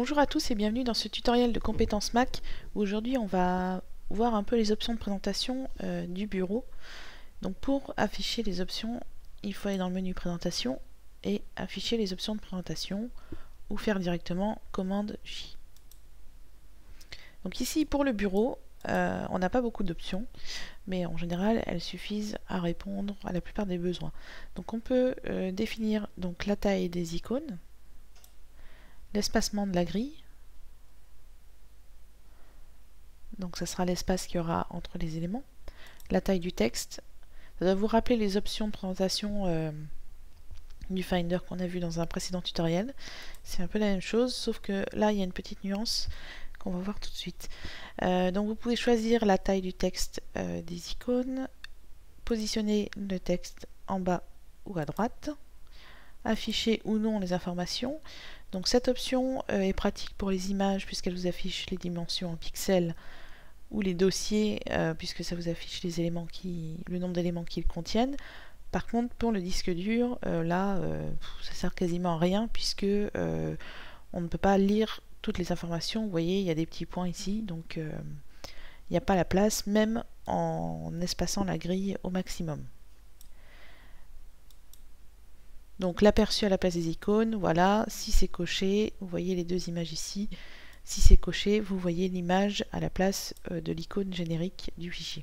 Bonjour à tous et bienvenue dans ce tutoriel de compétences Mac où aujourd'hui on va voir un peu les options de présentation du bureau. Donc pour afficher les options, il faut aller dans le menu présentation et afficher les options de présentation ou faire directement commande J. Donc ici pour le bureau, on n'a pas beaucoup d'options, mais en général elles suffisent à répondre à la plupart des besoins. Donc on peut définir donc la taille des icônes, l'espacement de la grille, donc ça sera l'espace qu'il y aura entre les éléments, la taille du texte. Ça doit vous rappeler les options de présentation du Finder qu'on a vu dans un précédent tutoriel. C'est un peu la même chose, sauf que là il y a une petite nuance qu'on va voir tout de suite. Donc vous pouvez choisir la taille du texte des icônes, positionner le texte en bas ou à droite, afficher ou non les informations. Donc cette option est pratique pour les images puisqu'elle vous affiche les dimensions en pixels, ou les dossiers puisque ça vous affiche les éléments le nombre d'éléments qu'ils contiennent. Par contre pour le disque dur, là ça sert quasiment à rien puisque on ne peut pas lire toutes les informations. Vous voyez, il y a des petits points ici, donc il n'y a pas la place même en espaçant la grille au maximum. Donc l'aperçu à la place des icônes, voilà, si c'est coché, vous voyez les deux images ici. Si c'est coché, vous voyez l'image à la place de l'icône générique du fichier.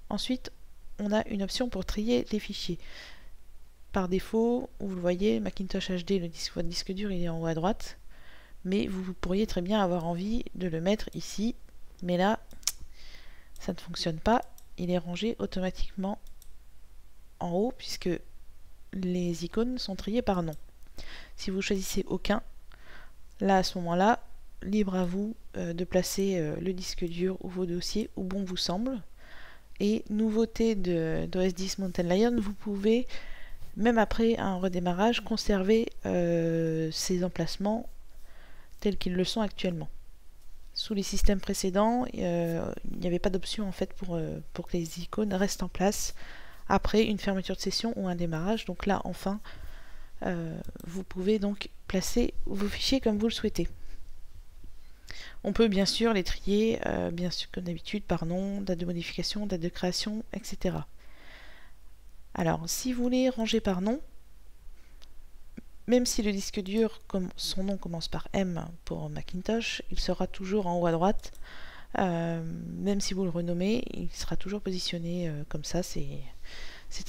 Ensuite, on a une option pour trier les fichiers. Par défaut, vous le voyez, Macintosh HD, votre disque dur, il est en haut à droite. Mais vous pourriez très bien avoir envie de le mettre ici. Mais là, ça ne fonctionne pas. Il est rangé automatiquement en haut puisque les icônes sont triées par nom. Si vous choisissez aucun, là à ce moment-là, libre à vous de placer le disque dur ou vos dossiers où bon vous semble. Et nouveauté d'OS 10 Mountain Lion, vous pouvez, même après un redémarrage, conserver ces emplacements tels qu'ils le sont actuellement. Sous les systèmes précédents, il n'y avait pas d'option en fait pour que les icônes restent en place après une fermeture de session ou un démarrage. Donc là, enfin, vous pouvez donc placer vos fichiers comme vous le souhaitez. On peut bien sûr les trier, bien sûr comme d'habitude, par nom, date de modification, date de création, etc. Alors, si vous voulez ranger par nom, même si le disque dur, comme son nom commence par M pour Macintosh, il sera toujours en haut à droite. Même si vous le renommez, il sera toujours positionné comme ça, c'est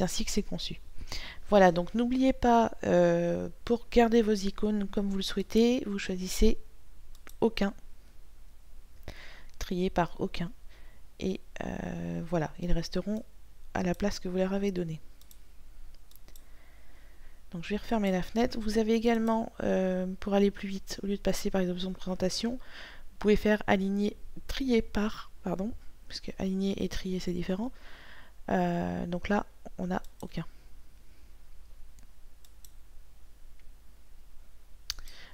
ainsi que c'est conçu. Voilà, donc n'oubliez pas, pour garder vos icônes comme vous le souhaitez, vous choisissez aucun, trié par aucun, et voilà, ils resteront à la place que vous leur avez donnée. Donc je vais refermer la fenêtre. Vous avez également, pour aller plus vite, au lieu de passer par les options de présentation, vous pouvez faire aligner, trier par, pardon, parce que aligner et trier c'est différent. Donc là, on n'a aucun.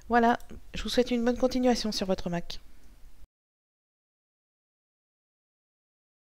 Voilà, je vous souhaite une bonne continuation sur votre Mac.